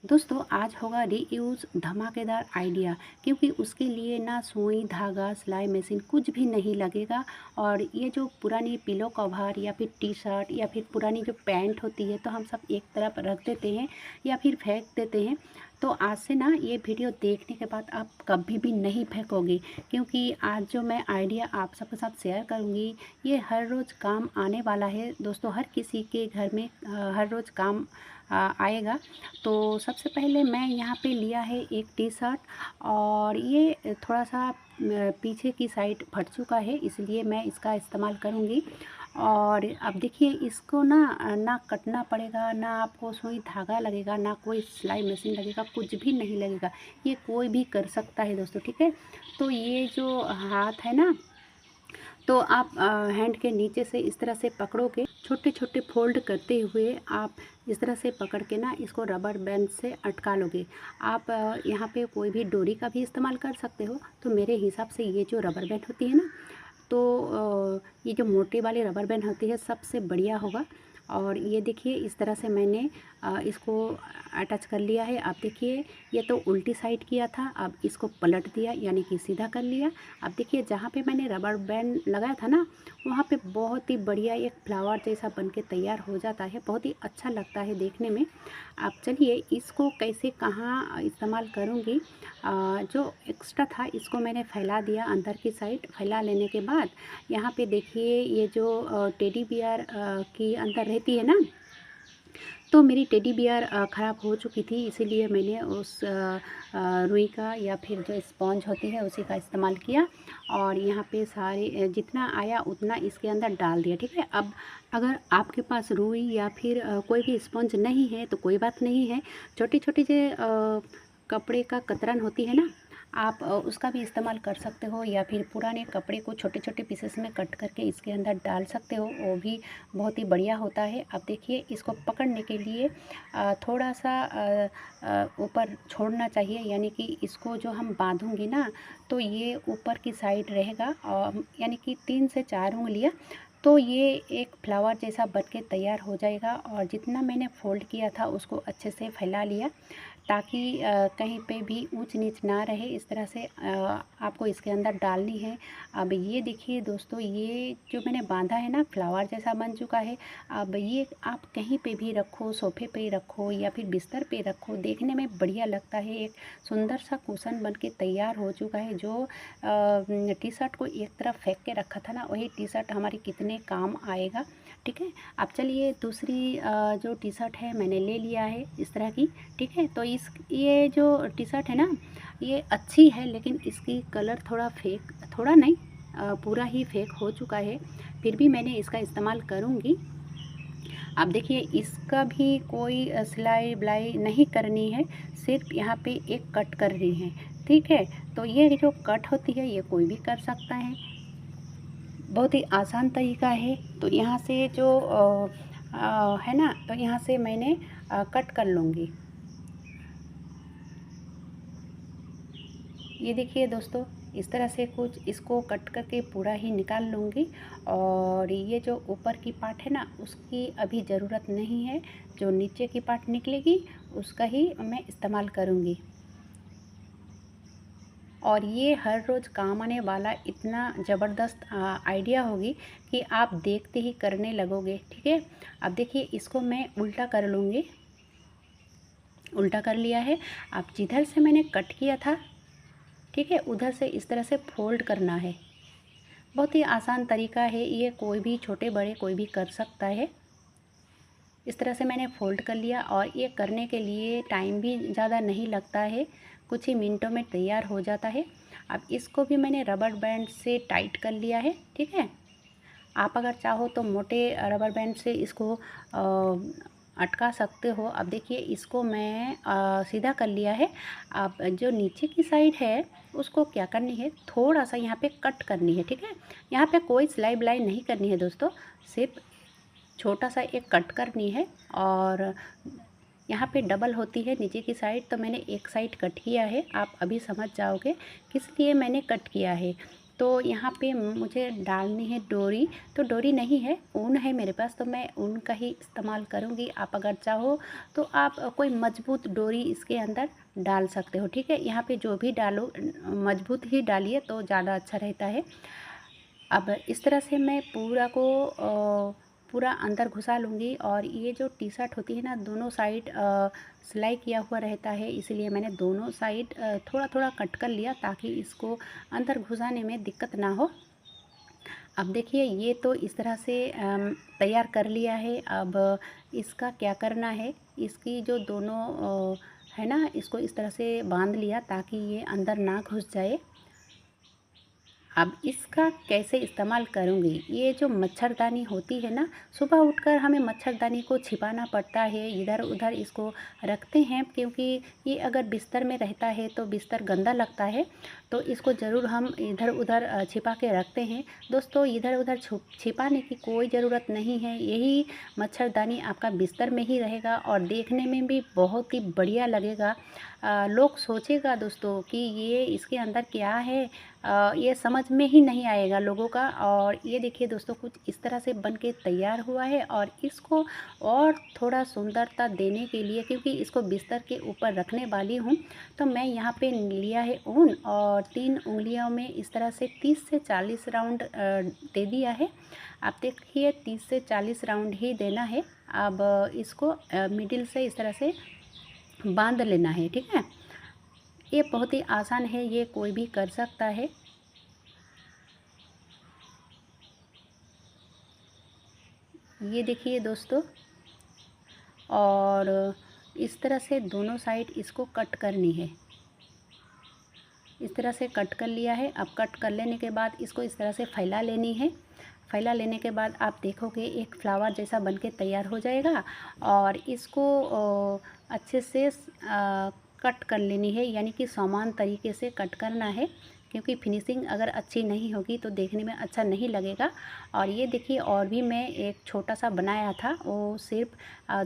दोस्तों आज होगा रीयूज़ धमाकेदार आइडिया, क्योंकि उसके लिए ना सुई धागा सिलाई मशीन कुछ भी नहीं लगेगा। और ये जो पुरानी पिलो कवर या फिर टी शर्ट या फिर पुरानी जो पैंट होती है तो हम सब एक तरफ रख देते हैं या फिर फेंक देते हैं। तो आज से ना ये वीडियो देखने के बाद आप कभी भी नहीं फेंकोगे, क्योंकि आज जो मैं आइडिया आप सबके साथ शेयर करूँगी ये हर रोज़ काम आने वाला है। दोस्तों हर किसी के घर में हर रोज़ काम आएगा। तो सबसे पहले मैं यहाँ पे लिया है एक टी शर्ट, और ये थोड़ा सा पीछे की साइड फट चुका है, इसलिए मैं इसका इस्तेमाल करूँगी। और अब देखिए इसको ना कटना पड़ेगा, ना आपको सुई धागा लगेगा, ना कोई सिलाई मशीन लगेगा, कुछ भी नहीं लगेगा। ये कोई भी कर सकता है दोस्तों, ठीक है। तो ये जो हाथ है ना, तो आप हैंड के नीचे से इस तरह से पकड़ोगे, छोटे छोटे फोल्ड करते हुए आप इस तरह से पकड़ के ना इसको रबर बैंड से अटका लोगे। आप यहाँ पे कोई भी डोरी का भी इस्तेमाल कर सकते हो। तो मेरे हिसाब से ये जो रबर बैंड होती है ना, तो ये जो मोटी वाली रबर बैंड होती है सबसे बढ़िया होगा। और ये देखिए इस तरह से मैंने इसको अटैच कर लिया है। अब देखिए ये तो उल्टी साइड किया था, अब इसको पलट दिया यानी कि सीधा कर लिया। अब देखिए जहाँ पे मैंने रबर बैंड लगाया था ना, वहाँ पे बहुत ही बढ़िया एक फ्लावर जैसा बन के तैयार हो जाता है, बहुत ही अच्छा लगता है देखने में। अब चलिए इसको कैसे कहाँ इस्तेमाल करूँगी। जो एक्स्ट्रा था इसको मैंने फैला दिया, अंदर की साइड फैला लेने के बाद यहाँ पे देखिए ये जो टेडी बियर की अंदर रहती है ना, तो मेरी टेडी बियर ख़राब हो चुकी थी, इसीलिए मैंने उस रुई का या फिर जो स्पॉन्ज होती है उसी का इस्तेमाल किया। और यहाँ पे सारे जितना आया उतना इसके अंदर डाल दिया, ठीक है। अब अगर आपके पास रुई या फिर कोई भी स्पॉन्ज नहीं है तो कोई बात नहीं है। छोटी छोटी जो कपड़े का कतरन होती है ना, आप उसका भी इस्तेमाल कर सकते हो, या फिर पुराने कपड़े को छोटे छोटे पीसेस में कट करके इसके अंदर डाल सकते हो, वो भी बहुत ही बढ़िया होता है। अब देखिए इसको पकड़ने के लिए थोड़ा सा ऊपर छोड़ना चाहिए, यानी कि इसको जो हम बांधूंगी ना, तो ये ऊपर की साइड रहेगा, और यानी कि 3 से 4 उंगलियां, तो ये एक फ्लावर जैसा बन के तैयार हो जाएगा। और जितना मैंने फोल्ड किया था उसको अच्छे से फैला लिया, ताकि कहीं पे भी ऊंच नीच ना रहे। इस तरह से आपको इसके अंदर डालनी है। अब ये देखिए दोस्तों, ये जो मैंने बांधा है ना, फ्लावर जैसा बन चुका है। अब ये आप कहीं पे भी रखो, सोफे पे रखो या फिर बिस्तर पे रखो, देखने में बढ़िया लगता है। एक सुंदर सा कुशन बन के तैयार हो चुका है। जो टी शर्ट को एक तरफ फेंक के रखा था ना, वही टी शर्ट हमारे कितने काम आएगा, ठीक है। अब चलिए दूसरी जो टी शर्ट है मैंने ले लिया है इस तरह की, ठीक है। तो ये जो टी शर्ट है ना, ये अच्छी है, लेकिन इसकी कलर थोड़ा फेक, थोड़ा नहीं पूरा ही फेक हो चुका है। फिर भी मैंने इसका इस्तेमाल करूँगी। अब देखिए इसका भी कोई सिलाई बिलाई नहीं करनी है, सिर्फ यहाँ पे एक कट करनी है, ठीक है। तो ये जो कट होती है ये कोई भी कर सकता है, बहुत ही आसान तरीका है। तो यहाँ से जो है ना, तो यहाँ से मैंने कट कर लूँगी। ये देखिए दोस्तों, इस तरह से कुछ इसको कट करके पूरा ही निकाल लूँगी। और ये जो ऊपर की पार्ट है ना, उसकी अभी ज़रूरत नहीं है, जो नीचे की पार्ट निकलेगी उसका ही मैं इस्तेमाल करूँगी। और ये हर रोज़ काम आने वाला इतना ज़बरदस्त आइडिया होगी कि आप देखते ही करने लगोगे, ठीक है। अब देखिए इसको मैं उल्टा कर लूँगी, उल्टा कर लिया है। अब जिधर से मैंने कट किया था, ठीक है, उधर से इस तरह से फोल्ड करना है। बहुत ही आसान तरीका है, ये कोई भी छोटे बड़े कोई भी कर सकता है। इस तरह से मैंने फ़ोल्ड कर लिया, और ये करने के लिए टाइम भी ज़्यादा नहीं लगता है, कुछ ही मिनटों में तैयार हो जाता है। अब इसको भी मैंने रबर बैंड से टाइट कर लिया है, ठीक है। आप अगर चाहो तो मोटे रबर बैंड से इसको अटका सकते हो। अब देखिए इसको मैं सीधा कर लिया है। अब जो नीचे की साइड है उसको क्या करनी है, थोड़ा सा यहाँ पे कट करनी है, ठीक है। यहाँ पे कोई सिलाई बिलाई नहीं करनी है दोस्तों, सिर्फ छोटा सा एक कट करनी है। और यहाँ पे डबल होती है नीचे की साइड, तो मैंने एक साइड कट किया है। आप अभी समझ जाओगे किस लिए मैंने कट किया है। तो यहाँ पे मुझे डालनी है डोरी। तो डोरी नहीं है, ऊन है मेरे पास, तो मैं ऊन का ही इस्तेमाल करूँगी। आप अगर चाहो तो आप कोई मजबूत डोरी इसके अंदर डाल सकते हो, ठीक है। यहाँ पे जो भी डालो मजबूत ही डालिए तो ज़्यादा अच्छा रहता है। अब इस तरह से मैं पूरा अंदर घुसा लूँगी। और ये जो टी शर्ट होती है ना, दोनों साइड सिलाई किया हुआ रहता है, इसलिए मैंने दोनों साइड थोड़ा थोड़ा कट कर लिया ताकि इसको अंदर घुसाने में दिक्कत ना हो। अब देखिए ये तो इस तरह से तैयार कर लिया है। अब इसका क्या करना है, इसकी जो दोनों है ना, इसको इस तरह से बांध लिया ताकि ये अंदर ना घुस जाए। अब इसका कैसे इस्तेमाल करूँगी, ये जो मच्छरदानी होती है ना, सुबह उठकर हमें मच्छरदानी को छिपाना पड़ता है, इधर उधर इसको रखते हैं, क्योंकि ये अगर बिस्तर में रहता है तो बिस्तर गंदा लगता है, तो इसको ज़रूर हम इधर उधर छिपा के रखते हैं। दोस्तों, इधर उधर छिपाने की कोई ज़रूरत नहीं है, यही मच्छरदानी आपका बिस्तर में ही रहेगा और देखने में भी बहुत ही बढ़िया लगेगा। लोग सोचेगा दोस्तों कि ये इसके अंदर क्या है, ये समझ में ही नहीं आएगा लोगों का। और ये देखिए दोस्तों, कुछ इस तरह से बन के तैयार हुआ है। और इसको और थोड़ा सुंदरता देने के लिए, क्योंकि इसको बिस्तर के ऊपर रखने वाली हूँ, तो मैं यहाँ पे लिया है ऊन और 3 उंगलियों में इस तरह से 30 से 40 राउंड दे दिया है। आप देखिए 30 से 40 राउंड ही देना है। अब इसको मिडिल से इस तरह से बांध लेना है, ठीक है। ये बहुत ही आसान है, ये कोई भी कर सकता है। ये देखिए दोस्तों, और इस तरह से दोनों साइड इसको कट करनी है। इस तरह से कट कर लिया है। अब कट कर लेने के बाद इसको इस तरह से फैला लेनी है। फैला लेने के बाद आप देखोगे एक फ्लावर जैसा बनके तैयार हो जाएगा। और इसको अच्छे से कट कर लेनी है, यानी कि समान तरीके से कट करना है, क्योंकि फिनिशिंग अगर अच्छी नहीं होगी तो देखने में अच्छा नहीं लगेगा। और ये देखिए, और भी मैं एक छोटा सा बनाया था, वो सिर्फ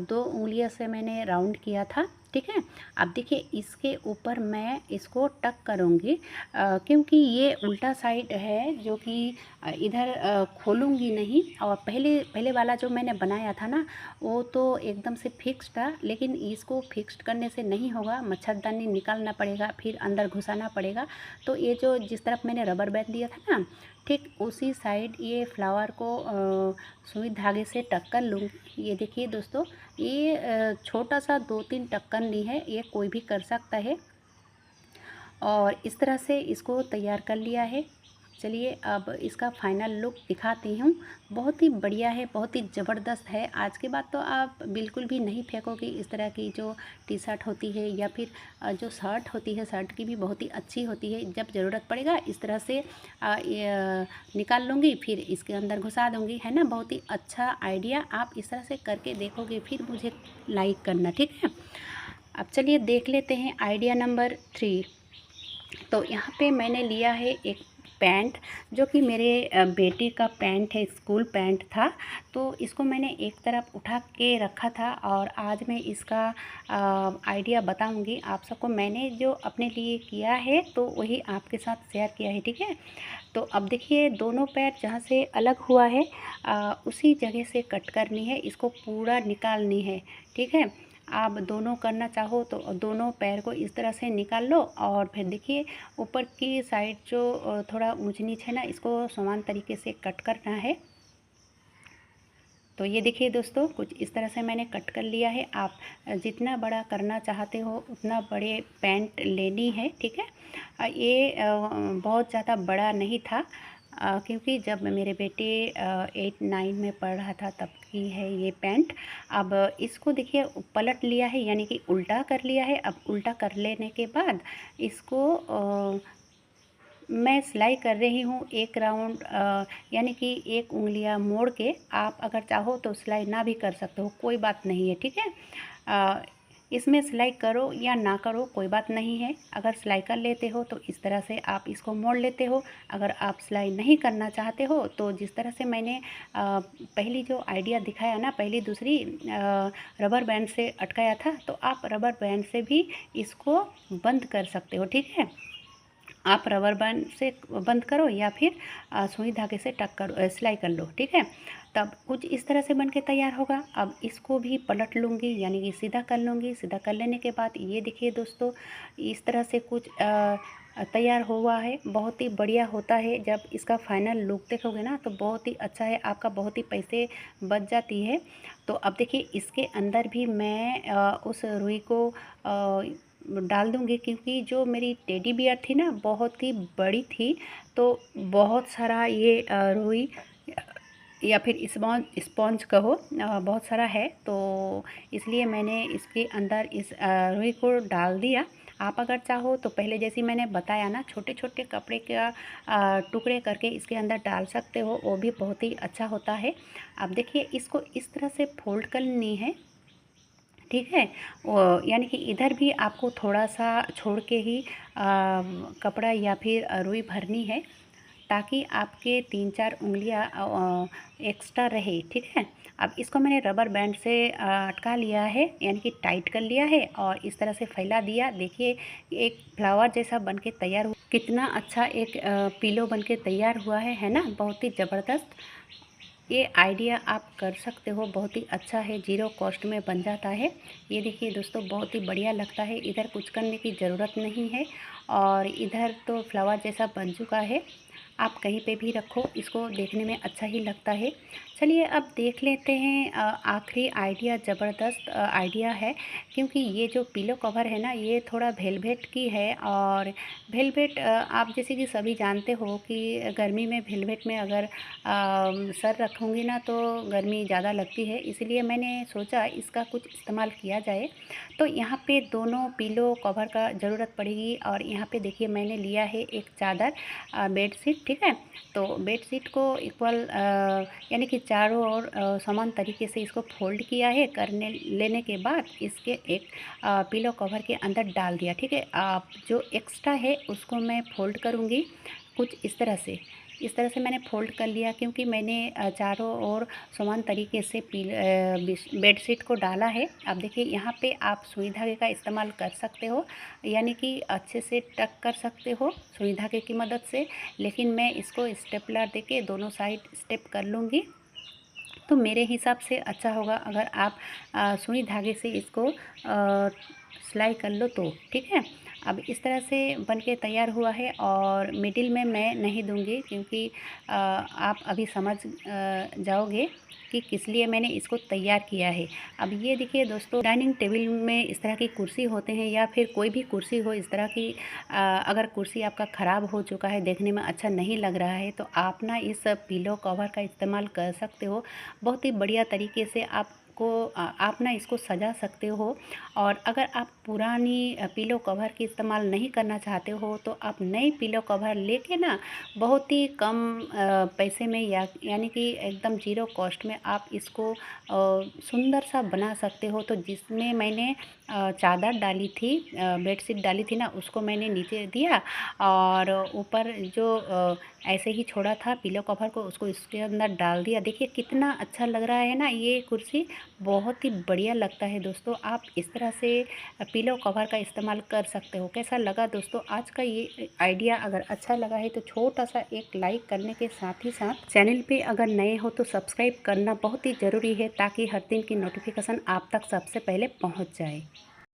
2 उंगलियों से मैंने राउंड किया था, ठीक है। अब देखिए इसके ऊपर मैं इसको टक करूँगी, क्योंकि ये उल्टा साइड है, जो कि इधर खोलूँगी नहीं। और पहले वाला जो मैंने बनाया था ना, वो तो एकदम से फिक्स था, लेकिन इसको फिक्स्ड करने से नहीं होगा, मच्छरदानी निकालना पड़ेगा, फिर अंदर घुसाना पड़ेगा। तो ये जो जिस तरफ मैंने रबर बैंड दिया था ना, ठीक उसी साइड ये फ्लावर को सुई धागे से टक कर लूँगी। ये देखिए दोस्तों, ये छोटा सा 2-3 टक्कन ली है, ये कोई भी कर सकता है। और इस तरह से इसको तैयार कर लिया है। चलिए अब इसका फाइनल लुक दिखाती हूँ। बहुत ही बढ़िया है, बहुत ही ज़बरदस्त है। आज के बाद तो आप बिल्कुल भी नहीं फेंकोगे। इस तरह की जो टी शर्ट होती है या फिर जो शर्ट होती है, शर्ट की भी बहुत ही अच्छी होती है। जब ज़रूरत पड़ेगा इस तरह से निकाल लूँगी, फिर इसके अंदर घुसा दूँगी, है ना। बहुत ही अच्छा आइडिया, आप इस तरह से करके देखोगे फिर मुझे लाइक करना, ठीक है। अब चलिए देख लेते हैं आइडिया नंबर 3। तो यहाँ पे मैंने लिया है एक पैंट, जो कि मेरे बेटी का पैंट है, स्कूल पैंट था। तो इसको मैंने एक तरफ उठा के रखा था और आज मैं इसका आइडिया बताऊंगी आप सबको। मैंने जो अपने लिए किया है तो वही आपके साथ शेयर किया है, ठीक है। तो अब देखिए दोनों पैर जहाँ से अलग हुआ है उसी जगह से कट करनी है, इसको पूरा निकालनी है, ठीक है। आप दोनों करना चाहो तो दोनों पैर को इस तरह से निकाल लो। और फिर देखिए ऊपर की साइड जो थोड़ा ऊंच नीच है ना, इसको समान तरीके से कट करना है। तो ये देखिए दोस्तों, कुछ इस तरह से मैंने कट कर लिया है। आप जितना बड़ा करना चाहते हो उतना बड़े पैंट लेनी है, ठीक है। ये बहुत ज़्यादा बड़ा नहीं था, क्योंकि जब मेरे बेटे 8-9 में पढ़ रहा था तब की है ये पैंट। अब इसको देखिए पलट लिया है, यानी कि उल्टा कर लिया है। अब उल्टा कर लेने के बाद इसको मैं सिलाई कर रही हूँ एक राउंड, यानी कि एक उंगलियां मोड़ के। आप अगर चाहो तो सिलाई ना भी कर सकते हो, कोई बात नहीं है, ठीक है। इसमें सिलाई करो या ना करो कोई बात नहीं है। अगर सिलाई कर लेते हो तो इस तरह से आप इसको मोड़ लेते हो। अगर आप सिलाई नहीं करना चाहते हो तो जिस तरह से मैंने पहली जो आइडिया दिखाया ना, पहली दूसरी रबर बैंड से अटकाया था, तो आप रबर बैंड से भी इसको बंद कर सकते हो, ठीक है। आप रबर बैंड से बंद करो या फिर सुई धागे से टक करो, सिलाई कर लो, ठीक है। तब कुछ इस तरह से बन के तैयार होगा। अब इसको भी पलट लूँगी, यानी कि सीधा कर लूँगी। सीधा कर लेने के बाद ये देखिए दोस्तों, इस तरह से कुछ तैयार हुआ है। बहुत ही बढ़िया होता है, जब इसका फाइनल लुक देखोगे ना तो बहुत ही अच्छा है, आपका बहुत ही पैसे बच जाती है। तो अब देखिए इसके अंदर भी मैं उस रुई को डाल दूँगी, क्योंकि जो मेरी टेडी बियर थी ना बहुत ही बड़ी थी, तो बहुत सारा ये रुई या फिर स्पॉन्ज स्पॉन्ज कहो, बहुत सारा है, तो इसलिए मैंने इसके अंदर इस रुई को डाल दिया। आप अगर चाहो तो पहले जैसे मैंने बताया ना, छोटे छोटे कपड़े का टुकड़े करके इसके अंदर डाल सकते हो, वो भी बहुत ही अच्छा होता है। अब देखिए इसको इस तरह से फोल्ड करनी है, ठीक है। यानी कि इधर भी आपको थोड़ा सा छोड़ के ही कपड़ा या फिर रुई भरनी है, ताकि आपके 3-4 उंगलियां एक्स्ट्रा रहे, ठीक है। अब इसको मैंने रबर बैंड से अटका लिया है, यानी कि टाइट कर लिया है और इस तरह से फैला दिया। देखिए एक फ्लावर जैसा बन के तैयार हुआ, कितना अच्छा एक पिलो बन के तैयार हुआ है ना, बहुत ही ज़बरदस्त। ये आइडिया आप कर सकते हो, बहुत ही अच्छा है, ज़ीरो कॉस्ट में बन जाता है। ये देखिए दोस्तों, बहुत ही बढ़िया लगता है, इधर कुछ करने की ज़रूरत नहीं है और इधर तो फ्लावर जैसा बन चुका है। आप कहीं पे भी रखो, इसको देखने में अच्छा ही लगता है। चलिए अब देख लेते हैं आखिरी आइडिया। ज़बरदस्त आइडिया है, क्योंकि ये जो पिलो कवर है ना, ये थोड़ा वेलवेट की है। और वेलवेट आप जैसे कि सभी जानते हो कि गर्मी में वेलवेट में अगर सर रखूँगी ना तो गर्मी ज़्यादा लगती है, इसलिए मैंने सोचा इसका कुछ इस्तेमाल किया जाए। तो यहाँ पे दोनों पिलो कवर का ज़रूरत पड़ेगी। और यहाँ पे देखिए मैंने लिया है एक चादर, बेडशीट, ठीक है। तो बेडशीट को इक्वल यानी कि चारों ओर समान तरीके से इसको फोल्ड किया है। करने लेने के बाद इसके एक पिलो कवर के अंदर डाल दिया, ठीक है। आप जो एक्स्ट्रा है उसको मैं फोल्ड करूँगी कुछ इस तरह से मैंने फ़ोल्ड कर लिया, क्योंकि मैंने चारों ओर समान तरीके से बेडशीट को डाला है। अब देखिए यहाँ पे आप सुई धागे का इस्तेमाल कर सकते हो, यानी कि अच्छे से टक कर सकते हो सुई धागे की मदद से, लेकिन मैं इसको स्टेपलर देके दोनों साइड स्टेप कर लूँगी, तो मेरे हिसाब से अच्छा होगा अगर आप सुई धागे से इसको सिलाई कर लो तो, ठीक है। अब इस तरह से बन के तैयार हुआ है और मिडिल में मैं नहीं दूंगी, क्योंकि आप अभी समझ जाओगे कि किस लिए मैंने इसको तैयार किया है। अब ये देखिए दोस्तों, डाइनिंग टेबल में इस तरह की कुर्सी होते हैं, या फिर कोई भी कुर्सी हो इस तरह की, अगर कुर्सी आपका ख़राब हो चुका है, देखने में अच्छा नहीं लग रहा है, तो आप ना इस पिलो कवर का इस्तेमाल कर सकते हो। बहुत ही बढ़िया तरीके से आप ना इसको सजा सकते हो। और अगर आप पुरानी पिलो कवर की इस्तेमाल नहीं करना चाहते हो, तो आप नई पिलो कवर लेके ना बहुत ही कम पैसे में यानी कि एकदम ज़ीरो कॉस्ट में आप इसको सुंदर सा बना सकते हो। तो जिसमें मैंने चादर डाली थी, बेडशीट डाली थी ना, उसको मैंने नीचे दिया और ऊपर जो ऐसे ही छोड़ा था पिलो कवर को, उसको इसके अंदर डाल दिया। देखिए कितना अच्छा लग रहा है ना, ये कुर्सी बहुत ही बढ़िया लगता है दोस्तों। आप इस तरह से पिलो कवर का इस्तेमाल कर सकते हो। कैसा लगा दोस्तों आज का ये आइडिया? अगर अच्छा लगा है तो छोटा सा एक लाइक करने के साथ ही साथ चैनल पे अगर नए हो तो सब्सक्राइब करना बहुत ही ज़रूरी है, ताकि हर दिन की नोटिफिकेशन आप तक सबसे पहले पहुँच जाए।